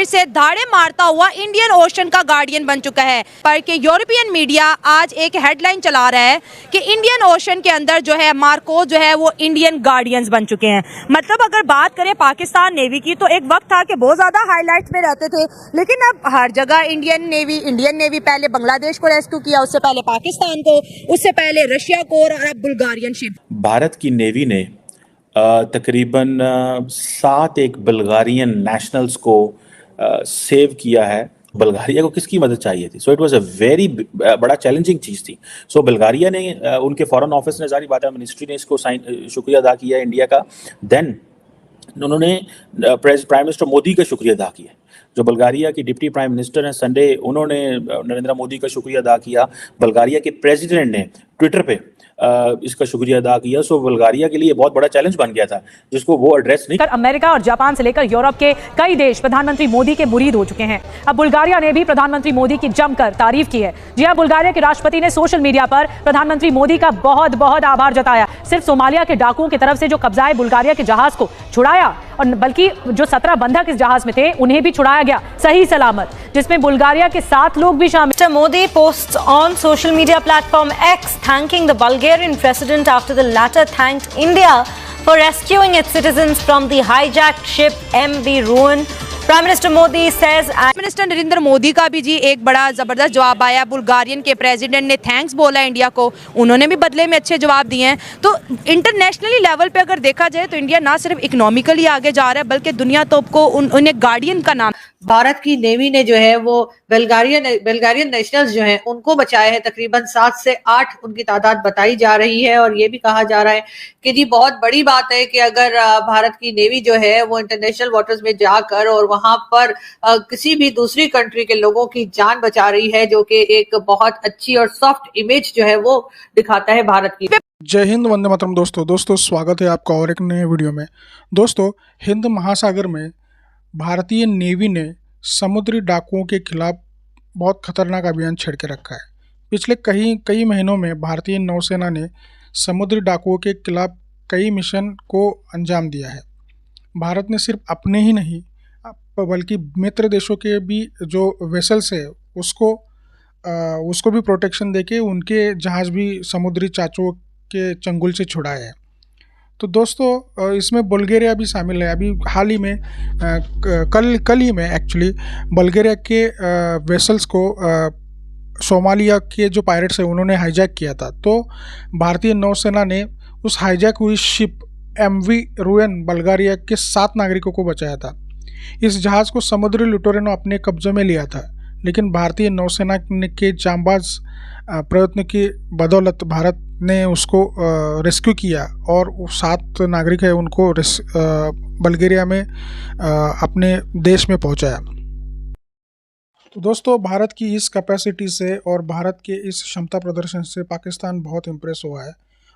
फिर से धाड़े मारता हुआ इंडियन ओशन का गार्डियन बन चुका है। पर कि यूरोपियन मीडिया आज एक हेडलाइन चला रहा है कि इंडियन ओशन के अंदर जो है मार्कोस जो है वो इंडियन गार्डियंस बन चुके हैं। मतलब अगर बात करें पाकिस्तान नेवी की तो एक वक्त था कि बहुत ज्यादा हाईलाइट्स में रहते थे, लेकिन अब हर जगह इंडियन नेवी पहले बांग्लादेश को रेस्क्यू किया, उससे पहले पाकिस्तान को, उससे पहले रशिया को और अब बुल्गारियन शिप। भारत की नेवी ने तकरीबन 7 एक बुल्गारियन नेशनल्स को सेव किया है। बुल्गारिया को किसकी मदद चाहिए थी? So it was a very बड़ा चैलेंजिंग चीज़ थी। सो बुल्गारिया ने उनके फॉरेन ऑफिस ने, जारी बात है, मिनिस्ट्री ने इसको शुक्रिया अदा किया इंडिया का। देन उन्होंने प्राइम मिनिस्टर मोदी का शुक्रिया अदा किया। जो बुल्गारिया की डिप्टी प्राइम मिनिस्टर हैं संडे, उन्होंने नरेंद्र मोदी का शुक्रिया अदा किया। बुल्गारिया के प्रेसिडेंट ने ट्विटर पे इसका शुक्रिया अदा किया। सो बुल्गारिया के लिए बहुत बड़ा चैलेंज बन गया था जिसको वो एड्रेस नहीं। अमेरिका और जापान से लेकर यूरोप के कई देश प्रधानमंत्री मोदी के मुरीद हो चुके हैं। अब बुल्गारिया ने भी प्रधानमंत्री मोदी की जमकर तारीफ की है। जी हां, बुल्गारिया के राष्ट्रपति ने सोशल मीडिया पर प्रधानमंत्री मोदी का बहुत बहुत आभार जताया। सिर्फ सोमालिया के डाकुओं की तरफ से जो कब्जा है बुल्गारिया के जहाज को छुड़ाया, और बल्कि जो 17 बंधक इस जहाज में थे उन्हें भी छुड़ाया गया सही सलामत, जिसमें बुल्गारिया के 7 लोग भी शामिल। Mr. Modi posts on social media platform X thanking the Bulgarian president after the latter thanked India for rescuing its citizens from the hijacked ship MV Ruin. Prime minister Modi says minister Narendra Modi का भी जी एक बड़ा जबरदस्त जवाब आया। Bulgarian के president ने thanks बोला इंडिया को, उन्होंने भी बदले में अच्छे जवाब दिए हैं। तो इंटरनेशनली लेवल पे अगर देखा जाए तो इंडिया ना सिर्फ इकोनॉमिकली आगे जा रहा है बल्कि दुनिया तो को उन्हें गार्डियन का नाम। भारत की नेवी ने जो है वो बल्गारियन नेशनल्स जो हैं उनको बचाए हैं। तकरीबन 7 से 8 उनकी तादाद बताई जा रही है, और ये भी कहा जा रहा है कि जी बहुत बड़ी बात है कि अगर भारत की नेवी जो है वो इंटरनेशनल वाटर्स में जाकर और वहां पर किसी भी दूसरी कंट्री के लोगों की जान बचा रही है, जो कि एक बहुत अच्छी और सॉफ्ट इमेज जो है वो दिखाता है भारत की। जय हिंद, वंदे मातरम। दोस्तों स्वागत है आपका और एक नए वीडियो में। दोस्तों, हिंद महासागर में भारतीय नेवी ने समुद्री डाकुओं के खिलाफ बहुत खतरनाक अभियान छेड़ के रखा है। पिछले कई महीनों में भारतीय नौसेना ने समुद्री डाकुओं के खिलाफ कई मिशन को अंजाम दिया है। भारत ने सिर्फ अपने ही नहीं बल्कि मित्र देशों के भी जो वेसल्स है उसको भी प्रोटेक्शन देके उनके जहाज भी समुद्री चाचों के चंगुल से छुड़ाए हैं। तो दोस्तों, इसमें बुल्गारिया भी शामिल है। अभी हाल ही में कल ही में एक्चुअली बुल्गारिया के वेसल्स को सोमालिया के जो पायरेट्स हैं उन्होंने हाईजैक किया था। तो भारतीय नौसेना ने उस हाईजैक हुई शिप MV रुएन बुल्गारिया के 7 नागरिकों को बचाया था। इस जहाज़ को समुद्री लुटेरों ने अपने कब्जे में लिया था, लेकिन भारतीय नौसेना के जांबाज प्रयत्न की बदौलत भारत ने उसको रेस्क्यू किया और 7 नागरिक है उनको बुल्गारिया में अपने देश में पहुंचाया। तो दोस्तों, भारत की इस कैपेसिटी से और भारत के इस क्षमता प्रदर्शन से पाकिस्तान बहुत इम्प्रेस हुआ है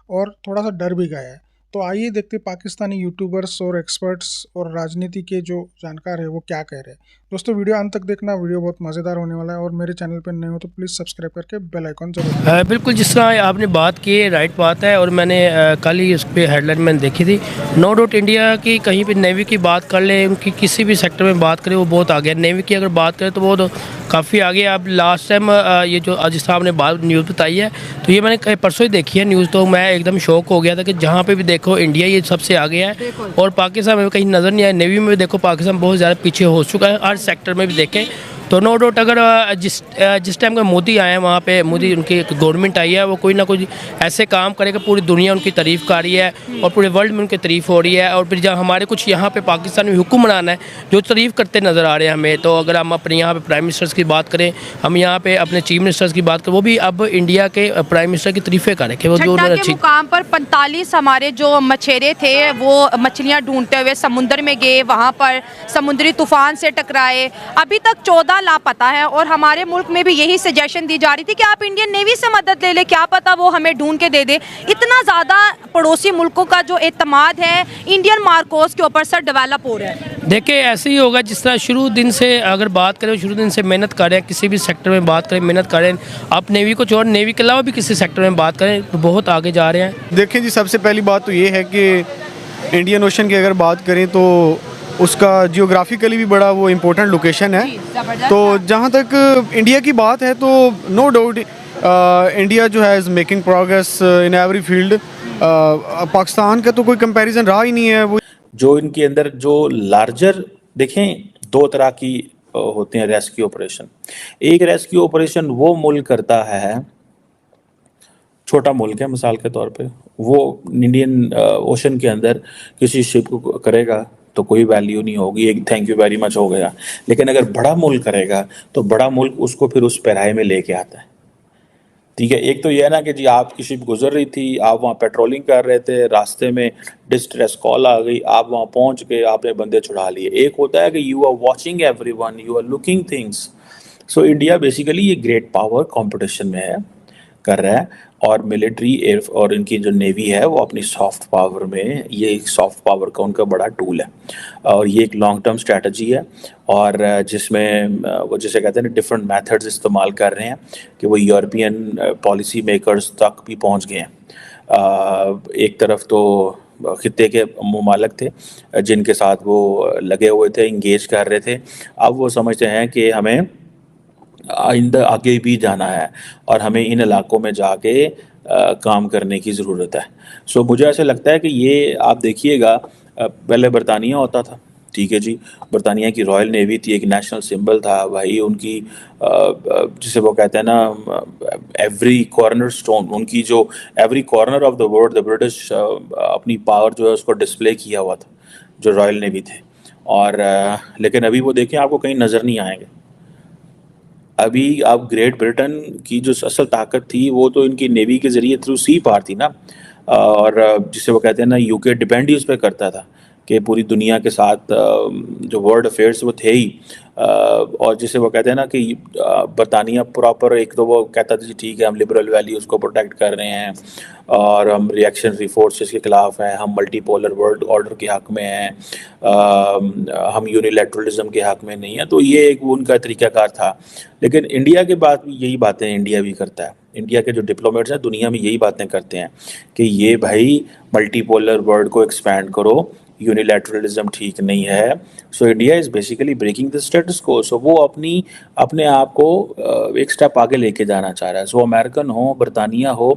और थोड़ा सा डर भी गया है। तो आइए देखते पाकिस्तानी यूट्यूबर्स और एक्सपर्ट्स और राजनीति के जो जानकार है वो क्या कह रहे हैं। दोस्तों, वीडियो अंत तक देखना, वीडियो बहुत मज़ेदार होने वाला है। और मेरे चैनल पर नए हो तो प्लीज़ सब्सक्राइब करके बेल आइकन जरूर। बिल्कुल, जिस तरह आपने बात की है राइट बात है, और मैंने कल ही उस पर हेडलाइन मैंने देखी थी। नो डाउट इंडिया की कहीं पर नेवी की बात कर ले, उनकी किसी भी सेक्टर में बात करें वो बहुत आगे है। नेवी की अगर बात करें तो वो काफ़ी आगे। अब लास्ट टाइम ये जो जिस तरह आपने बात न्यूज़ बताई है, तो ये मैंने परसों ही देखी है न्यूज़, तो मैं एकदम शॉक हो गया था कि जहाँ पे भी देखो इंडिया ये सबसे आगे है और पाकिस्तान में कहीं नज़र नहीं आया। नेवी में भी देखो पाकिस्तान बहुत ज़्यादा पीछे हो चुका है, हर सेक्टर में भी देखें तो नो डाउट। अगर जिस टाइम का मोदी आए हैं वहाँ पे मोदी उनकी गवर्नमेंट आई है, वो कोई ना कोई ऐसे काम करेगा, पूरी दुनिया उनकी तारीफ़ कर रही है और पूरे वर्ल्ड में उनकी तारीफ़ हो रही है। और फिर जहाँ हमारे कुछ यहाँ पे पाकिस्तान में हुक्मरान है जो तारीफ़ करते नज़र आ रहे हैं हमें। तो अगर हम अपने यहाँ पे प्राइम मिनिस्टर्स की बात करें, हम यहाँ पे अपने चीफ मिनिस्टर्स की बात करें, वो भी अब इंडिया के प्राइम मिनिस्टर की तारीफ़ें कर रखे। वो जो अच्छी मुकाम पर 45 हमारे जो मछेरे थे वो मछलियाँ ढूंढते हुए समुद्र में गए, वहाँ पर समुद्री तूफान से टकराए। अभी तक 14 लापता है और हमारे मुल्क में भी यही सजेशन दी जा रही थी कि आप इंडियन नेवी से मदद ले ले, क्या पता वो हमें ढूंढ के दे दे। इतना ज़्यादा पड़ोसी मुल्कों का जो एतमाद है इंडियन मार्कोस के ऊपर से डेवलप हो रहा है। देखिए, ऐसे ही होगा जिस तरह शुरू दिन से अगर बात करें, शुरू दिन से मेहनत कर रहे हैं, किसी भी सेक्टर में बात करें मेहनत कर रहे हैं। आप नेवी को छोड़ नेवी के अलावा भी किसी सेक्टर में बात करें तो बहुत आगे जा रहे हैं। देखिए जी, सबसे पहली बात तो ये है कि इंडियन ओशन की अगर बात करें तो उसका जियोग्राफिकली भी बड़ा वो इम्पोर्टेंट लोकेशन है। तो जहाँ तक इंडिया की बात है तो नो डाउट इंडिया जो है is making progress in every field. Pakistan का तो कोई कंपैरिजन रहा ही नहीं है। वो जो इनके अंदर जो लार्जर देखें, दो तरह की होते हैं रेस्क्यू ऑपरेशन। एक रेस्क्यू ऑपरेशन वो मुल्क करता है, छोटा मुल्क है मिसाल के तौर पे, वो इंडियन ओशन के अंदर किसी शिप को करेगा तो कोई वैल्यू नहीं होगी, एक थैंक यू वेरी मच हो गया। लेकिन अगर बड़ा मुल्क करेगा तो बड़ा मुल्क उसको फिर उस पैराए में लेके आता है। ठीक है, एक तो ये है ना कि जी आपकी शिप गुजर रही थी, आप वहाँ पेट्रोलिंग कर रहे थे, रास्ते में डिस्ट्रेस कॉल आ गई, आप वहाँ पहुँच गए, आपने बंदे छुड़ा लिए। एक होता है कि you are watching everyone, you are looking things. So India basically ये ग्रेट पावर कंपटीशन में है, कर रहा है, और मिलिट्री एयर और इनकी जो नेवी है वो अपनी सॉफ्ट पावर में, ये एक सॉफ्ट पावर का उनका बड़ा टूल है और ये एक लॉन्ग टर्म स्ट्रैटेजी है। और जिसमें वो जिसे कहते हैं ना डिफरेंट मेथड्स इस्तेमाल कर रहे हैं कि वो यूरोपियन पॉलिसी मेकर्स तक भी पहुंच गए हैं। एक तरफ तो खित्ते के ममालिक थे जिनके साथ वो लगे हुए थे, इंगेज कर रहे थे। अब वो समझते हैं कि हमें आइंदा आगे भी जाना है और हमें इन इलाकों में जाके काम करने की ज़रूरत है। सो मुझे ऐसे लगता है कि ये आप देखिएगा, पहले बरतानिया होता था, ठीक है जी, बरतानिया की रॉयल नेवी थी, एक नेशनल सिंबल था भाई उनकी, जिसे वो कहते हैं ना एवरी कॉर्नर स्टोन, उनकी जो every corner of the world the British अपनी पावर जो है उसको डिस्प्ले किया हुआ था जो रॉयल नेवी थे। और लेकिन अभी वो देखें आपको कहीं नज़र नहीं आएंगे। अभी आप ग्रेट ब्रिटेन की जो असल ताकत थी वो तो इनकी नेवी के ज़रिए थ्रू सी पार थी ना, और जिसे वो कहते हैं ना यूके डिपेंड ही उस पर करता था कि पूरी दुनिया के साथ जो वर्ल्ड अफेयर्स वो थे ही, और जिसे वो कहते हैं ना कि बरतानिया प्रॉपर एक तो वो कहता था जी ठीक है हम लिबरल वैल्यूज़ को प्रोटेक्ट कर रहे हैं और हम रिएक्शनरी फोर्सेस के ख़िलाफ़ हैं, हम मल्टीपोलर वर्ल्ड ऑर्डर के हक़ में हैं, हम यूनिलैटरलिज्म के हक़ में नहीं हैं। तो ये एक उनका तरीक़ाकार था। लेकिन इंडिया के बाद यही बातें इंडिया भी करता है, इंडिया के जो डिप्लोमेट्स हैं दुनिया में यही बातें करते हैं कि ये भाई मल्टीपोलर वर्ल्ड को एक्सपैंड करो, यूनिलैटरलिज्म ठीक नहीं है। So India is basically breaking the status quo. So वो अपने आप को एक स्टेप आगे लेके जाना चाह रहा है। सो अमेरिकन हो, बरतानिया हो,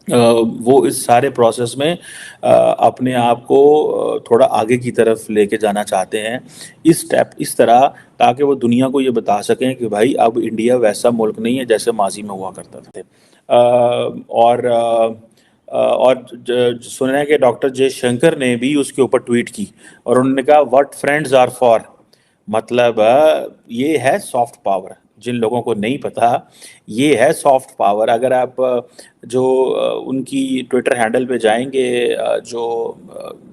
वो इस सारे प्रोसेस में अपने आप को थोड़ा आगे की तरफ लेके जाना चाहते हैं, इस स्टेप इस तरह, ताकि वो दुनिया को ये बता सकें कि भाई अब इंडिया वैसा मुल्क नहीं है जैसे माजी में हुआ करता था। और सुना है कि डॉक्टर जयशंकर ने भी उसके ऊपर ट्वीट की और उन्होंने कहा व्हाट फ्रेंड्स आर फॉर, मतलब ये है सॉफ्ट पावर। जिन लोगों को नहीं पता, ये है सॉफ्ट पावर। अगर आप जो उनकी ट्विटर हैंडल पे जाएंगे जो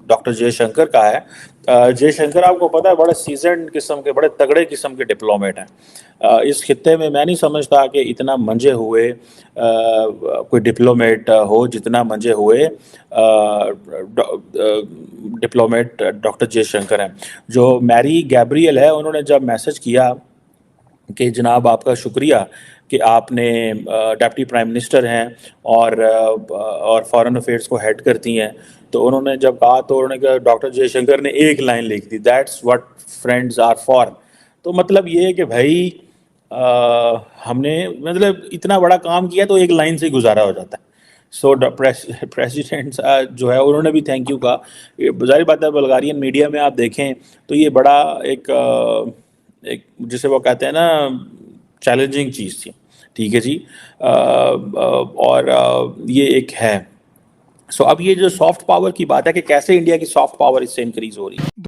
डॉक्टर जयशंकर का है, जयशंकर आपको पता है बड़े सीजन किस्म के, बड़े तगड़े किस्म के डिप्लोमेट हैं। इस खित्ते में मैं नहीं समझता कि इतना मंजे हुए कोई डिप्लोमेट हो जितना मंजे हुए डिप्लोमेट डॉक्टर जयशंकर हैं। जो मैरी गैब्रियल है, उन्होंने जब मैसेज किया कि जनाब आपका शुक्रिया कि आपने डिप्टी प्राइम मिनिस्टर हैं और फॉरेन अफेयर्स को हेड करती हैं, तो उन्होंने जब कहा तो उन्होंने कहा, डॉक्टर जयशंकर ने एक लाइन लिख दी, that's what friends are for. तो मतलब ये है कि भाई हमने मतलब इतना बड़ा काम किया तो एक लाइन से गुजारा हो जाता है। सो प्रेसिडेंट जो है उन्होंने भी थैंक यू कहा। जाहिर बात है बल्गारियन मीडिया में आप देखें तो ये बड़ा एक जिसे वो कहते हैं ना चैलेंजिंग चीज़ थी, ठीक है जी। और ये एक है। सो अब ये जो सॉफ्ट पावर की बात है कि कैसे इंडिया की सॉफ्ट पावर इससे इंक्रीज हो रही है।